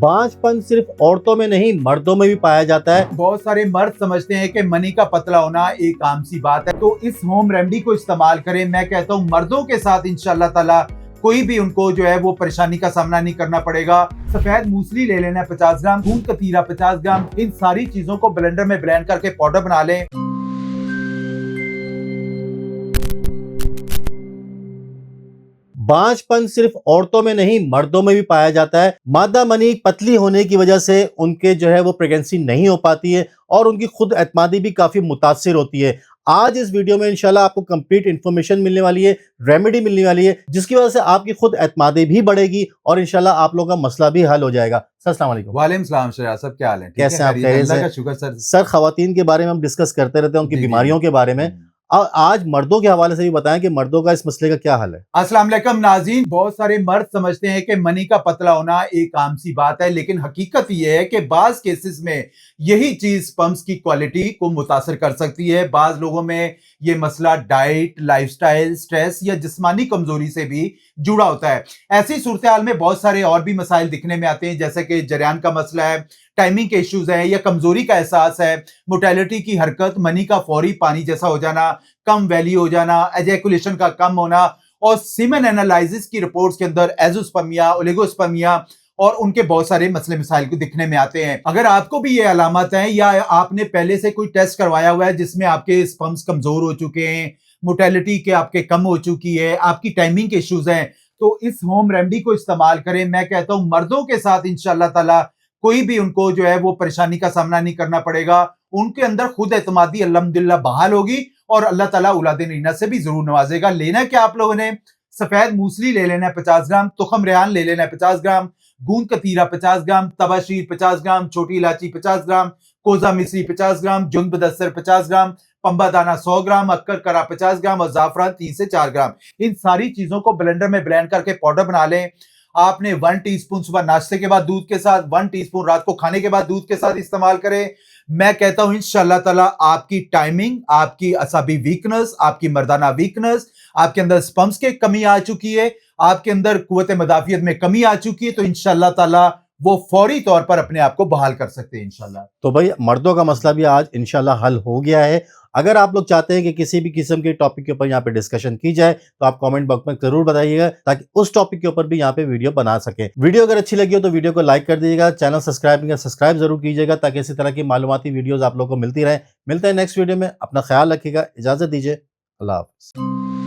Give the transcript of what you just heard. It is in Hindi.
बांझपन सिर्फ औरतों में नहीं मर्दों में भी पाया जाता है। बहुत सारे मर्द समझते हैं कि मनी का पतला होना एक आम सी बात है, तो इस होम रेमेडी को इस्तेमाल करें। मैं कहता हूँ मर्दों के साथ इंशाल्लाह ताला कोई भी उनको जो है वो परेशानी का सामना नहीं करना पड़ेगा। सफेद मूसली ले लेना है 50 ग्राम, गूंद कतीरा 50 ग्राम। इन सारी चीजों को ब्लेंडर में ब्लेंड करके पाउडर बना लें। बांझपन सिर्फ औरतों में नहीं मर्दों में भी पाया जाता है। मादा मनी पतली होने की वजह से उनके जो है वो प्रेगनेंसी नहीं हो पाती है और उनकी खुद एतमादी भी काफी मुतासिर होती है। आज इस वीडियो में इंशाल्लाह आपको कंप्लीट इंफॉर्मेशन मिलने वाली है, रेमेडी मिलने वाली है, जिसकी वजह से आपकी खुद एतमादी भी बढ़ेगी और इंशाल्लाह आप लोगों का मसला भी हल हो जाएगा। अस्सलाम वालेकुम। वालेकुम सलाम शरा, सब क्या हाल है? कैसे हैं आप? अल्लाह का शुक्र सर। सर खवातीन के बारे में हम डिस्कस करते रहते हैं, उनकी जी, जी, बीमारियों के बारे में। आज मर्दों के हवाले से भी बताएं कि मर्दों का इस मसले का क्या हल है। अस्सलाम वालेकुम नाज़रीन। बहुत सारे मर्द समझते हैं कि मनी का पतला होना एक आम सी बात है, लेकिन हकीकत यह है कि बाज केसेस में यही चीज स्पर्म्स की क्वालिटी को मुतासर कर सकती है। बाज लोगों में ये मसला डाइट, लाइफस्टाइल, स्ट्रेस या जिस्मानी कमजोरी से भी जुड़ा होता है। ऐसी सूरत हाल में बहुत सारे और भी मसाइल दिखने में आते हैं, जैसे कि जरियान का मसला है, टाइमिंग के इश्यूज है या कमजोरी का एहसास है, मोटेलिटी की हरकत, मनी का फौरी पानी जैसा हो जाना, कम वैल्यू हो जाना, एजैकुलेशन का कम होना और सीमेन एनालिसिस की रिपोर्ट्स के अंदर एजोस्पर्मिया, ओलिगोस्पर्मिया और उनके बहुत सारे मसले मसाइल को दिखने में आते हैं। अगर आपको भी ये अलामत है या आपने पहले से कोई टेस्ट करवाया हुआ है जिसमें आपके स्पर्म्स कमजोर हो चुके हैं, मोटेलिटी के आपके कम हो चुकी है, आपकी टाइमिंग के इश्यूज हैं, तो इस होम रेमेडी को इस्तेमाल करें। मैं कहता हूं मर्दों के साथ इंशाल्लाह ताला कोई भी उनको जो है वो परेशानी का सामना नहीं करना पड़ेगा। उनके अंदर खुद एतमादी अल्हम्दुलिल्लाह बहाल होगी और अल्लाह ताला औलाद नीना से भी जरूर नवाजेगा। लेना क्या आप लोगों ने, सफेद मूसली ले लेना है 50 ग्राम, तुखम रेहान ले लेना है 50 ग्राम, गूंद कतीरा 50 ग्राम, तबाशीर 50 ग्राम, छोटी इलायची 50 ग्राम, कोजा मिश्री 50 ग्राम, जुंद बदस्तर 50 ग्राम, पंबा दाना 100 ग्राम, अक्कर करा 50 ग्राम और जाफरान 3 से 4 ग्राम। इन सारी चीजों को ब्लेंडर में ब्लेंड करके पाउडर बना लें। आपने 1 टीस्पून सुबह नाश्ते के बाद दूध के साथ, 1 टीस्पून रात को खाने के बाद दूध के साथ इस्तेमाल करें। मैं कहता हूं इंशाल्लाह ताला आपकी टाइमिंग, आपकी असाबी वीकनेस, आपकी मर्दाना वीकनेस, आपके अंदर स्पर्म्स की कमी आ चुकी है, आपके अंदर कुव्वत मदाफियत में कमी आ चुकी है, तो इंशाल्लाह ताला वो फौरी तौर पर अपने आप को बहाल कर सकते हैं इंशाल्लाह। तो भाई मर्दों का मसला भी आज इंशाल्लाह हल हो गया है। अगर आप लोग चाहते हैं कि किसी भी किस्म के टॉपिक के ऊपर यहाँ पे डिस्कशन की जाए तो आप कमेंट बॉक्स में जरूर बताइएगा, ताकि उस टॉपिक के ऊपर भी यहाँ पे वीडियो बना सके। वीडियो अगर अच्छी लगी हो तो वीडियो को लाइक कर दीजिएगा, चैनल सब्सक्राइब जरूर कीजिएगा, ताकि इसी तरह की मालूमाती वीडियोज आप लोग को मिलती रहे। मिलते हैं नेक्स्ट वीडियो में, अपना ख्याल रखिएगा, इजाजत दीजिए, अल्लाह हाफ़िज़।